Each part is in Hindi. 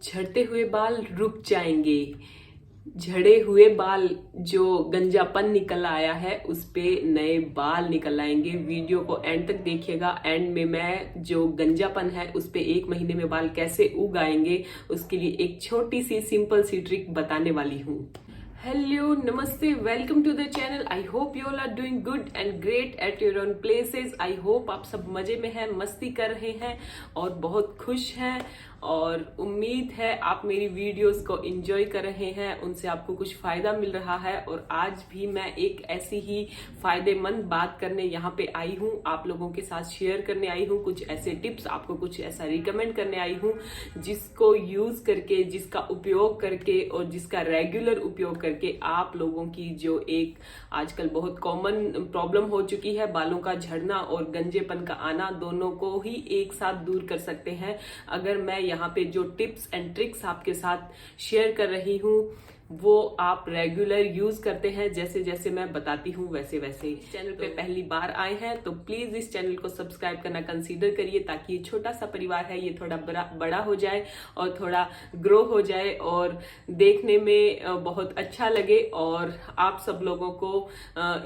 झड़ते हुए बाल रुक जाएंगे, झड़े हुए बाल जो गंजापन निकल आया है उस पे नए बाल निकल आएंगे। वीडियो को एंड तक देखिएगा। एंड में मैं जो गंजापन है उस पे 1 महीने में बाल कैसे उग आएंगे उसके लिए एक छोटी सी सिंपल सी ट्रिक बताने वाली हूँ। हेलो, नमस्ते, welcome to the channel. I hope you all are doing good and great at your own places. I hope आप सब मजे में हैं, मस्ती कर रहे हैं और बहुत खुश हैं, और उम्मीद है आप मेरी वीडियोस को एंजॉय कर रहे हैं, उनसे आपको कुछ फायदा मिल रहा है। और आज भी मैं एक ऐसी ही फायदेमंद बात करने यहाँ पे आई हूँ, आप लोगों के साथ शेयर करने आई हूँ। कुछ ऐसे टिप्स आपको कुछ ऐसा रिकमेंड करने आई हूँ जिसको यूज करके, जिसका उपयोग करके और जिसका रेगुलर उपयोग करके आप लोगों की जो एक आजकल बहुत कॉमन प्रॉब्लम हो चुकी है, बालों का झड़ना और गंजेपन का आना, दोनों को ही एक साथ दूर कर सकते हैं। अगर मैं यहाँ पे जो टिप्स एंड ट्रिक्स आपके साथ शेयर कर रही हूँ वो आप रेगुलर यूज करते हैं, जैसे जैसे मैं बताती हूँ वैसे वैसे। चैनल पे पहली बार आए हैं तो प्लीज इस चैनल को सब्सक्राइब करना कंसीडर करिए, ताकि ये छोटा सा परिवार है ये थोड़ा बड़ा हो जाए और थोड़ा ग्रो हो जाए और देखने में बहुत अच्छा लगे। और आप सब लोगों को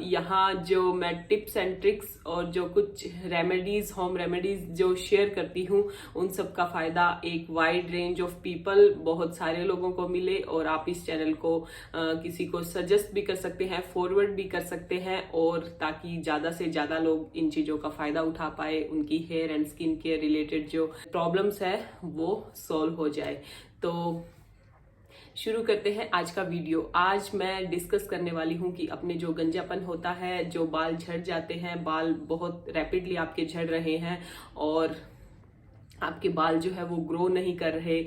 यहाँ जो मैं टिप्स एंड ट्रिक्स और जो कुछ रेमेडीज, होम रेमेडीज जो शेयर करती हूँ उन सब का फायदा एक वाइड रेंज ऑफ पीपल, बहुत सारे लोगों को मिले। और आप इस चैनल को किसी को सजेस्ट भी कर सकते हैं, फॉरवर्ड भी कर सकते हैं, और ताकि ज्यादा से ज्यादा लोग इन चीजों का फायदा उठा पाए, उनकी hair and skin care related जो प्रॉब्लम्स है वो सॉल्व हो जाए। तो शुरू करते हैं आज का वीडियो। आज मैं डिस्कस करने वाली हूँ कि अपने जो गंजापन होता है, जो बाल झड़ जाते हैं, बाल बहुत रैपिडली आपके झड़ रहे हैं और आपके बाल जो है वो ग्रो नहीं कर रहे,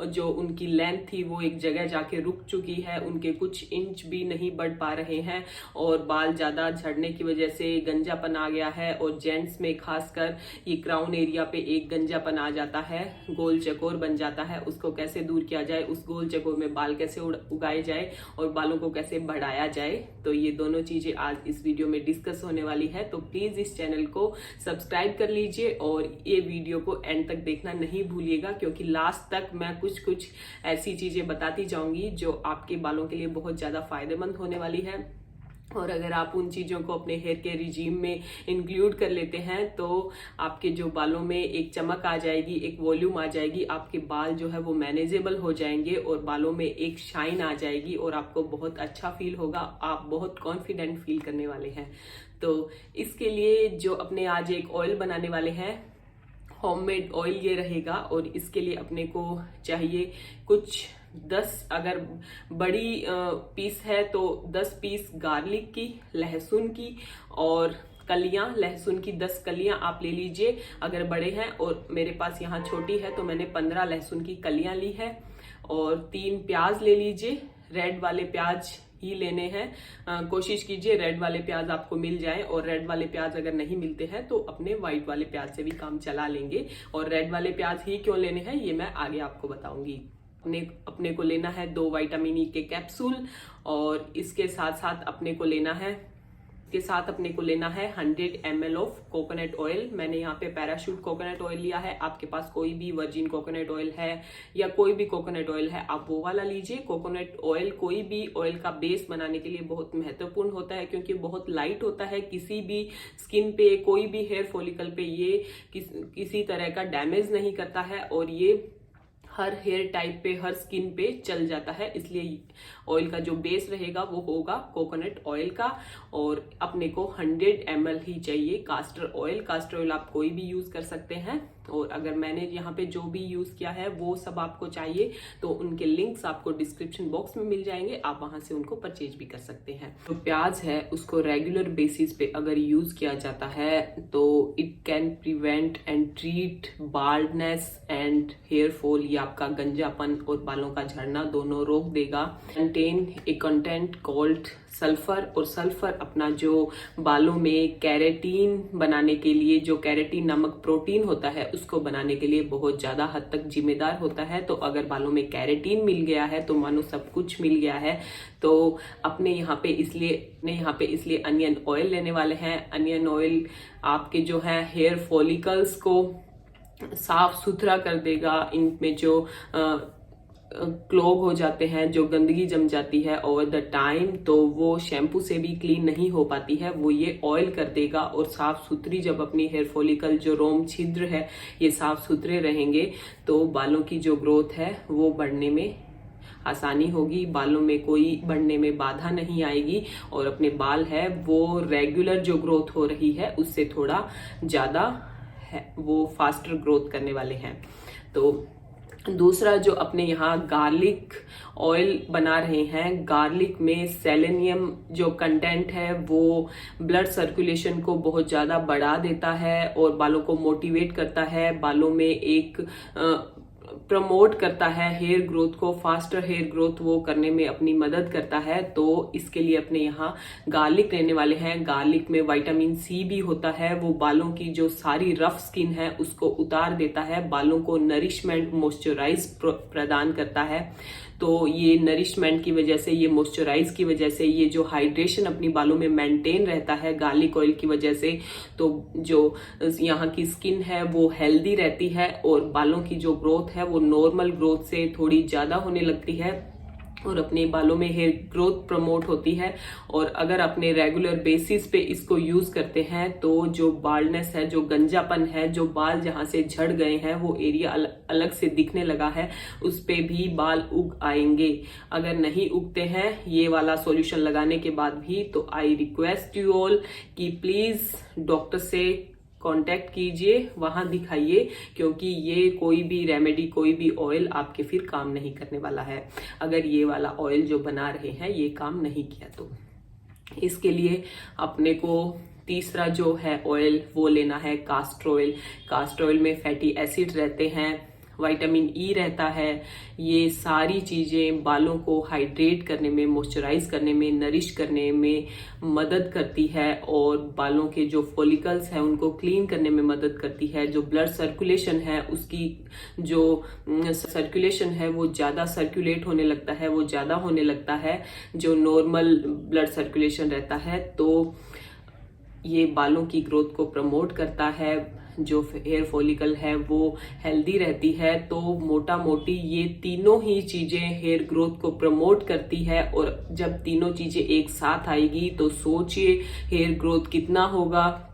जो उनकी लेंथ थी वो एक जगह जाके रुक चुकी है, उनके कुछ इंच भी नहीं बढ़ पा रहे हैं और बाल ज्यादा झड़ने की वजह से गंजापन आ गया है। और जेंट्स में खासकर ये क्राउन एरिया पे एक गंजापन आ जाता है, गोल चकोर बन जाता है। उसको कैसे दूर किया जाए, उस गोल चकोर में बाल कैसे उगाए जाए और बालों को कैसे बढ़ाया जाए, तो ये दोनों चीजें आज इस वीडियो में डिस्कस होने वाली है। तो प्लीज इस चैनल को सब्सक्राइब कर लीजिए और ये वीडियो को एंड तक देखना नहीं भूलिएगा, क्योंकि लास्ट तक मैं कुछ ऐसी चीजें बताती जाऊंगी जो आपके बालों के लिए बहुत ज्यादा फायदेमंद होने वाली है। और अगर आप उन चीजों को अपने हेयर केयर रिजीम में इंक्लूड कर लेते हैं तो आपके जो बालों में एक चमक आ जाएगी, एक वॉल्यूम आ जाएगी, आपके बाल जो है वो मैनेजेबल हो जाएंगे और बालों में एक शाइन आ जाएगी और आपको बहुत अच्छा फील होगा, आप बहुत कॉन्फिडेंट फील करने वाले हैं। तो इसके लिए जो अपने आज एक ऑयल बनाने वाले हैं, होममेड ऑयल ये रहेगा। और इसके लिए अपने को चाहिए कुछ 10, अगर बड़ी पीस है तो 10 पीस गार्लिक की, लहसुन की, और कलियां, लहसुन की 10 कलियां आप ले लीजिए अगर बड़े हैं। और मेरे पास यहाँ छोटी है तो मैंने 15 लहसुन की कलियां ली है। और 3 प्याज ले लीजिए, रेड वाले प्याज ही लेने हैं। कोशिश कीजिए रेड वाले प्याज आपको मिल जाए, और रेड वाले प्याज अगर नहीं मिलते हैं तो अपने व्हाइट वाले प्याज से भी काम चला लेंगे। और रेड वाले प्याज ही क्यों लेने हैं ये मैं आगे आपको बताऊंगी। अपने को लेना है 2 विटामिन ई के कैप्सूल, और इसके साथ साथ अपने को लेना है 100 ml ऑफ कोकोनट ऑयल। मैंने यहाँ पे पैराशूट कोकोनट ऑयल लिया है, आपके पास कोई भी वर्जिन कोकोनट ऑयल है या कोई भी कोकोनट ऑयल है आप वो वाला लीजिए। कोकोनट ऑयल कोई भी ऑयल का बेस बनाने के लिए बहुत महत्वपूर्ण होता है, क्योंकि बहुत लाइट होता है, किसी भी स्किन पे, कोई भी हेयर फॉलिकल पे ये किसी तरह का डैमेज नहीं करता है और ये हर हेयर टाइप पे, हर स्किन पे चल जाता है। इसलिए ऑयल का जो बेस रहेगा वो होगा कोकोनट ऑयल का। और अपने को 100 ml ही चाहिए कास्टर ऑयल। कास्टर ऑयल आप कोई भी यूज कर सकते हैं, और अगर मैंने यहाँ पे जो भी यूज किया है वो सब आपको चाहिए तो उनके लिंक्स आपको डिस्क्रिप्शन बॉक्स में मिल जाएंगे, आप वहां से उनको परचेज भी कर सकते हैं। तो प्याज है उसको रेगुलर बेसिस पे अगर यूज किया जाता है तो it can prevent and treat baldness and hair fall. ये आपका गंजापन और बालों का झड़ना दोनों रोक देगा। Contain a content called sulphur, और सल्फर अपना जो बालों में कैरेटीन बनाने के लिए, जो कैरेटीन नामक प्रोटीन होता है उसको बनाने के लिए बहुत ज्यादा हद तक जिम्मेदार होता है। तो अगर बालों में कैरेटीन मिल गया है तो मानो सब कुछ मिल गया है। तो अपने यहाँ पे इसलिए अनियन ऑयल लेने वाले हैं। अनियन ऑयल आपके जो है हेयर फॉलिकल्स को साफ सुथरा कर देगा, इनमें जो क्लॉग हो जाते हैं, जो गंदगी जम जाती है ओवर द टाइम, तो वो शैम्पू से भी क्लीन नहीं हो पाती है, वो ये ऑयल कर देगा। और साफ सुथरी जब अपनी हेयर फॉलिकल जो रोम छिद्र है ये साफ सुथरे रहेंगे तो बालों की जो ग्रोथ है वो बढ़ने में आसानी होगी, बालों में कोई बढ़ने में बाधा नहीं आएगी और अपने बाल है वो रेगुलर जो ग्रोथ हो रही है उससे थोड़ा ज्यादा है वो फास्टर ग्रोथ करने वाले हैं। तो दूसरा जो अपने यहाँ गार्लिक ऑयल बना रहे हैं, गार्लिक में सेलेनियम जो कंटेंट है वो ब्लड सर्कुलेशन को बहुत ज़्यादा बढ़ा देता है और बालों को मोटिवेट करता है, बालों में एक प्रमोट करता है हेयर ग्रोथ को, फास्टर हेयर ग्रोथ वो करने में अपनी मदद करता है। तो इसके लिए अपने यहाँ गार्लिक लेने वाले हैं। गार्लिक में विटामिन सी भी होता है, वो बालों की जो सारी रफ स्किन है उसको उतार देता है, बालों को नरिशमेंट मॉइस्चराइज प्रदान करता है। तो ये नरिशमेंट की वजह से, ये मॉइस्चराइज की वजह से, ये जो हाइड्रेशन अपनी बालों में मेंटेन रहता है गार्लिक ऑयल की वजह से, तो जो यहाँ की स्किन है वो हेल्दी रहती है और बालों की जो ग्रोथ है वो नॉर्मल ग्रोथ से थोड़ी ज्यादा होने लगती है और अपने बालों में हेयर ग्रोथ प्रमोट होती है। और अगर अपने रेगुलर बेसिस पे इसको यूज करते हैं तो जो बाल्डनेस है, जो गंजापन है, जो बाल जहां से झड़ गए हैं वो एरिया अलग से दिखने लगा है, उस पे भी बाल उग आएंगे। अगर नहीं उगते हैं ये वाला सॉल्यूशन लगाने के बाद भी, तो आई रिक्वेस्ट यू ऑल कि प्लीज डॉक्टर से कांटेक्ट कीजिए, वहां दिखाइए, क्योंकि ये कोई भी रेमेडी, कोई भी ऑयल आपके फिर काम नहीं करने वाला है अगर ये वाला ऑयल जो बना रहे हैं ये काम नहीं किया तो। इसके लिए अपने को तीसरा जो है ऑयल वो लेना है कास्टर ऑयल। कास्टर ऑयल में फैटी एसिड रहते हैं, विटामिन ई रहता है, ये सारी चीजें बालों को हाइड्रेट करने में, मॉइस्चराइज करने में, नरिश करने में मदद करती है और बालों के जो फॉलिकल्स हैं उनको क्लीन करने में मदद करती है। जो ब्लड सर्कुलेशन है उसकी जो सर्कुलेशन है वो ज्यादा सर्कुलेट होने लगता है, वो ज्यादा होने लगता है जो नॉर्मल ब्लड सर्कुलेशन रहता है। तो ये बालों की ग्रोथ को प्रमोट करता है, जो हेयर फॉलिकल है वो हेल्दी रहती है। तो मोटा मोटी ये तीनों ही चीजें हेयर ग्रोथ को प्रमोट करती है और जब तीनों चीजें एक साथ आएगी तो सोचिए हेयर ग्रोथ कितना होगा,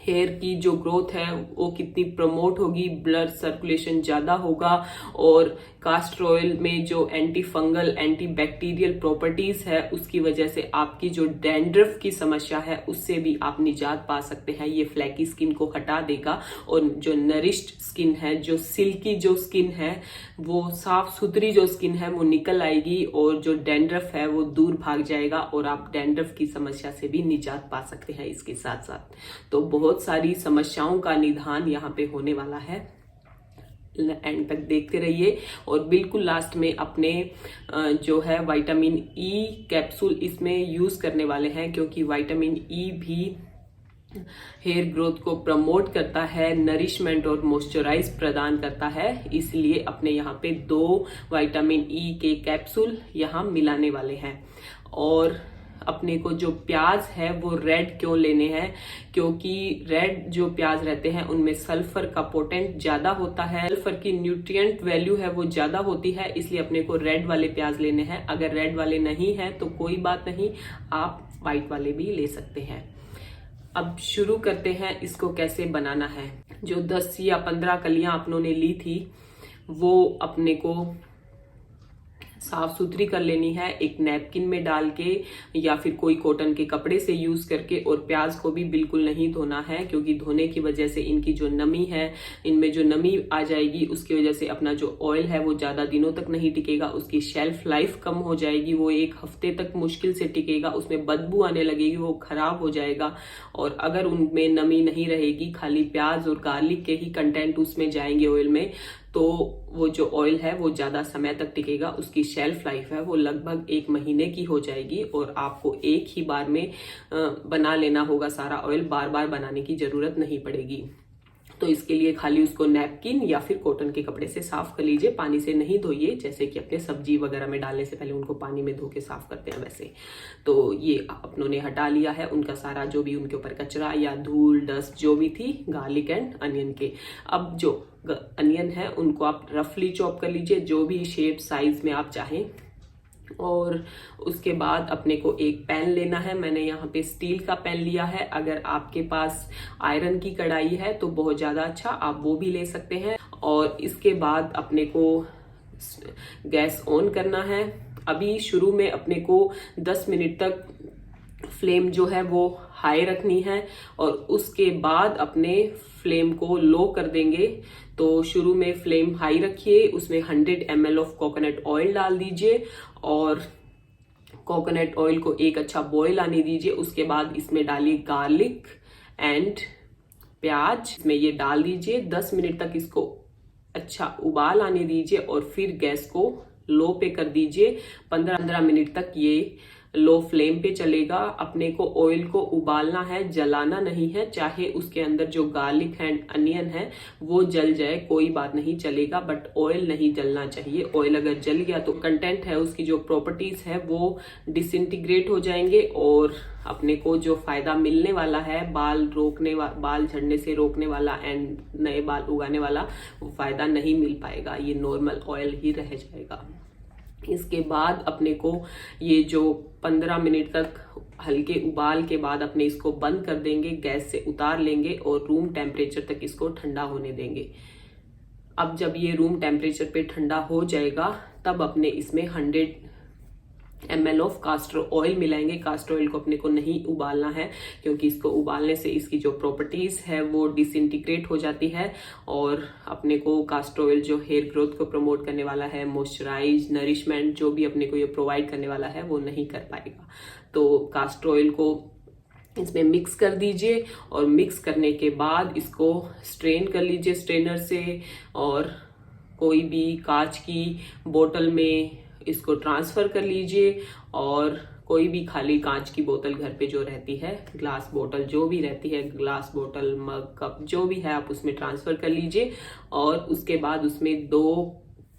हेयर की जो ग्रोथ है वो कितनी प्रमोट होगी, ब्लड सर्कुलेशन ज्यादा होगा। और कास्टर ऑयल में जो anti fungal, anti bacterial properties है उसकी वजह से आपकी जो डैंड्रफ की समस्या है उससे भी आप निजात पा सकते हैं। ये फ्लैकी स्किन को हटा देगा और जो नरिश्ड स्किन है, जो सिल्की जो स्किन है, वो साफ सुथरी जो स्किन है वो निकल आएगी और जो डैंड्रफ है वो दूर भाग जाएगा और आप डैंड्रफ की समस्या से भी निजात पा सकते हैं इसके साथ साथ। तो बहुत सारी समस्याओं का निदान यहाँ पे होने वाला है, एंड तक देखते रहिए। और बिल्कुल लास्ट में अपने जो है विटामिन ई कैप्सूल इसमें यूज करने वाले हैं, क्योंकि विटामिन ई भी हेयर ग्रोथ को प्रमोट करता है, नरिशमेंट और मॉइस्चराइज प्रदान करता है। इसलिए अपने यहाँ पे 2 विटामिन ई के कैप्सूल यहाँ मिलाने वाले हैं। और अपने को जो प्याज है वो रेड क्यों लेने हैं, क्योंकि रेड जो प्याज रहते हैं उनमें सल्फर का पोटेंट ज्यादा होता है, सल्फर की न्यूट्रिएंट वैल्यू है वो ज्यादा होती है, इसलिए अपने को रेड वाले प्याज लेने हैं। अगर रेड वाले नहीं है तो कोई बात नहीं, आप व्हाइट वाले भी ले सकते हैं। अब शुरू करते हैं इसको कैसे बनाना है। जो 10 या 15 कलियां अपनों ने ली थी वो अपने को साफ सुथरी कर लेनी है, एक नैपकिन में डाल के या फिर कोई कॉटन के कपड़े से यूज करके। और प्याज को भी बिल्कुल नहीं धोना है, क्योंकि धोने की वजह से इनकी जो नमी है, इनमें जो नमी आ जाएगी उसकी वजह से अपना जो ऑयल है वो ज्यादा दिनों तक नहीं टिकेगा, उसकी शेल्फ लाइफ कम हो जाएगी, वो 1 हफ्ते तक मुश्किल से टिकेगा, उसमें बदबू आने लगेगी, वो खराब हो जाएगा। और अगर उनमें नमी नहीं रहेगी, खाली प्याज और गार्लिक के ही कंटेंट उसमें जाएंगे ऑयल में, तो वो जो ऑयल है वो ज्यादा समय तक टिकेगा, उसकी शेल्फ लाइफ है वो लगभग 1 महीने की हो जाएगी। और आपको एक ही बार में बना लेना होगा सारा ऑयल, बार बार बनाने की जरूरत नहीं पड़ेगी। तो इसके लिए खाली उसको नैपकिन या फिर कॉटन के कपड़े से साफ कर लीजिए, पानी से नहीं धोइए, जैसे कि अपने सब्जी वगैरह में डालने से पहले उनको पानी में धो के साफ करते हैं वैसे। तो ये अपनों ने हटा लिया है उनका सारा जो भी उनके ऊपर कचरा या धूल डस्ट जो भी थी गार्लिक एंड अनियन के। अब जो अनियन है उनको आप रफली चॉप कर लीजिए, जो भी शेप साइज में आप चाहें। और उसके बाद अपने को एक पैन लेना है, मैंने यहाँ पे स्टील का पैन लिया है। अगर आपके पास आयरन की कढ़ाई है तो बहुत ज़्यादा अच्छा, आप वो भी ले सकते हैं। और इसके बाद अपने को गैस ऑन करना है। अभी शुरू में अपने को 10 मिनट तक फ्लेम जो है वो हाई रखनी है और उसके बाद अपने फ्लेम को लो कर देंगे। तो शुरू में फ्लेम हाई रखिए, उसमें 100 ml ऑफ कोकोनट ऑयल डाल दीजिए और कोकोनट ऑयल को एक अच्छा बॉईल आने दीजिए। उसके बाद इसमें डालिए गार्लिक एंड प्याज, इसमें ये डाल दीजिए। 10 मिनट तक इसको अच्छा उबाल आने दीजिए और फिर गैस को लो पे कर दीजिए। 15 मिनट तक ये लो फ्लेम पे चलेगा। अपने को ऑयल को उबालना है, जलाना नहीं है। चाहे उसके अंदर जो गार्लिक एंड अनियन है वो जल जाए कोई बात नहीं, चलेगा, बट ऑयल नहीं जलना चाहिए। ऑयल अगर जल गया तो कंटेंट है उसकी जो प्रॉपर्टीज है वो डिसइंटीग्रेट हो जाएंगे और अपने को जो फायदा मिलने वाला है बाल झड़ने से रोकने वाला एंड नए बाल उगाने वाला, वो फायदा नहीं मिल पाएगा, ये नॉर्मल ऑयल ही रह जाएगा। इसके बाद अपने को ये जो 15 मिनट तक हल्के उबाल के बाद अपने इसको बंद कर देंगे, गैस से उतार लेंगे और रूम टेम्परेचर तक इसको ठंडा होने देंगे। अब जब ये रूम टेम्परेचर पे ठंडा हो जाएगा तब अपने इसमें 100 ml ऑफ कास्टर ऑयल मिलाएंगे। कास्टर ऑयल को अपने को नहीं उबालना है क्योंकि इसको उबालने से इसकी जो प्रॉपर्टीज है वो डिसइंटीग्रेट हो जाती है और अपने को कास्टर ऑयल जो हेयर ग्रोथ को प्रमोट करने वाला है, मॉइस्चराइज, नरिशमेंट जो भी अपने को ये प्रोवाइड करने वाला है वो नहीं कर पाएगा। तो कास्टर ऑयल को इसमें मिक्स कर दीजिए और मिक्स करने के बाद इसको स्ट्रेन कर लीजिए स्ट्रेनर से और कोई भी कांच की बोतल में इसको ट्रांसफर कर लीजिए। और कोई भी खाली कांच की बोतल घर पे जो रहती है, ग्लास बोतल जो भी रहती है, ग्लास बोतल, मग, कप जो भी है, आप उसमें ट्रांसफर कर लीजिए। और उसके बाद उसमें 2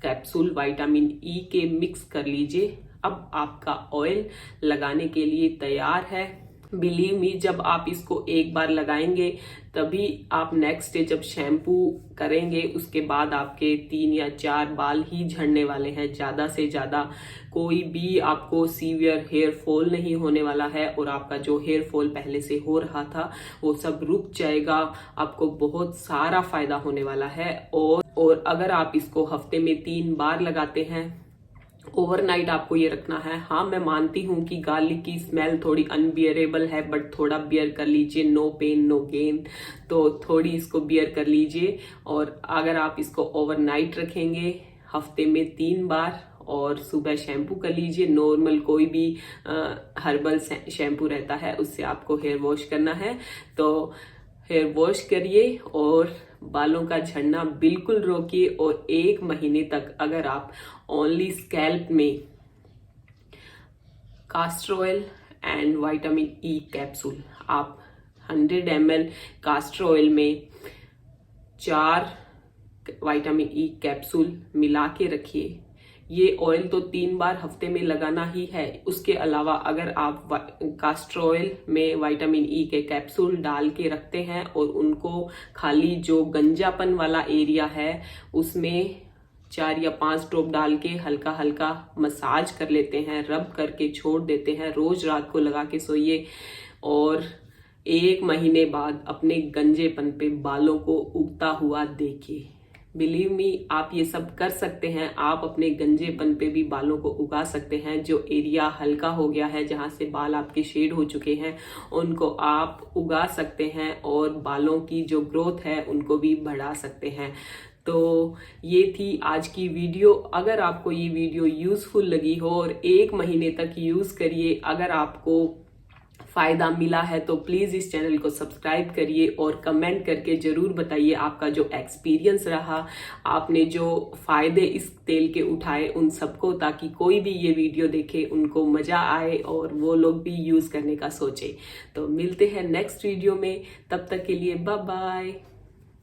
कैप्सूल विटामिन ई के मिक्स कर लीजिए। अब आपका ऑयल लगाने के लिए तैयार है। बिलीव मी, जब आप इसको एक बार लगाएंगे तभी आप नेक्स्ट डे जब शैम्पू करेंगे उसके बाद आपके 3 या 4 बाल ही झड़ने वाले हैं। ज्यादा से ज्यादा कोई भी आपको सीवियर हेयर फॉल नहीं होने वाला है और आपका जो हेयर फॉल पहले से हो रहा था वो सब रुक जाएगा। आपको बहुत सारा फायदा होने वाला है। और अगर आप इसको हफ्ते में 3 बार लगाते हैं, ओवरनाइट आपको ये रखना है। हाँ, मैं मानती हूँ कि गार्लिक की स्मेल थोड़ी अनबियरेबल है, बट थोड़ा बियर कर लीजिए, नो पेन नो गेन। तो थोड़ी इसको बियर कर लीजिए। और अगर आप इसको ओवरनाइट रखेंगे हफ्ते में 3 बार और सुबह शैम्पू कर लीजिए, नॉर्मल कोई भी हर्बल शैम्पू रहता है उससे आपको हेयर वॉश करना है। तो हेयर वॉश करिए और बालों का झड़ना बिल्कुल रोकिए। और 1 महीने तक अगर आप ओनली स्कैल्प में caster oil and vitamin E capsule, आप 100 ml कास्टर ऑयल में 4 विटामिन ई कैप्सूल मिला के रखिए। ये ऑयल तो 3 बार हफ्ते में लगाना ही है। उसके अलावा अगर आप कास्टर ऑयल में विटामिन ई के कैप्सूल डाल के रखते हैं और उनको खाली जो गंजापन वाला एरिया है उसमें 4 या 5 ड्रॉप डाल के हल्का हल्का मसाज कर लेते हैं, रब करके छोड़ देते हैं, रोज रात को लगा के सोइए और 1 महीने बाद अपने गंजेपन पे बालों को उगता हुआ देखिए। बिलीव मी, आप ये सब कर सकते हैं। आप अपने गंजेपन पे भी बालों को उगा सकते हैं। जो एरिया हल्का हो गया है, जहां से बाल आपके शेड हो चुके हैं, उनको आप उगा सकते हैं और बालों की जो ग्रोथ है उनको भी बढ़ा सकते हैं। तो ये थी आज की वीडियो। अगर आपको ये वीडियो यूजफुल लगी हो और 1 महीने तक यूज करिए, अगर आपको फायदा मिला है तो प्लीज इस चैनल को सब्सक्राइब करिए और कमेंट करके जरूर बताइए आपका जो एक्सपीरियंस रहा, आपने जो फायदे इस तेल के उठाए उन सबको, ताकि कोई भी ये वीडियो देखे उनको मजा आए और वो लोग भी यूज करने का सोचे। तो मिलते हैं नेक्स्ट वीडियो में, तब तक के लिए बाय बाय।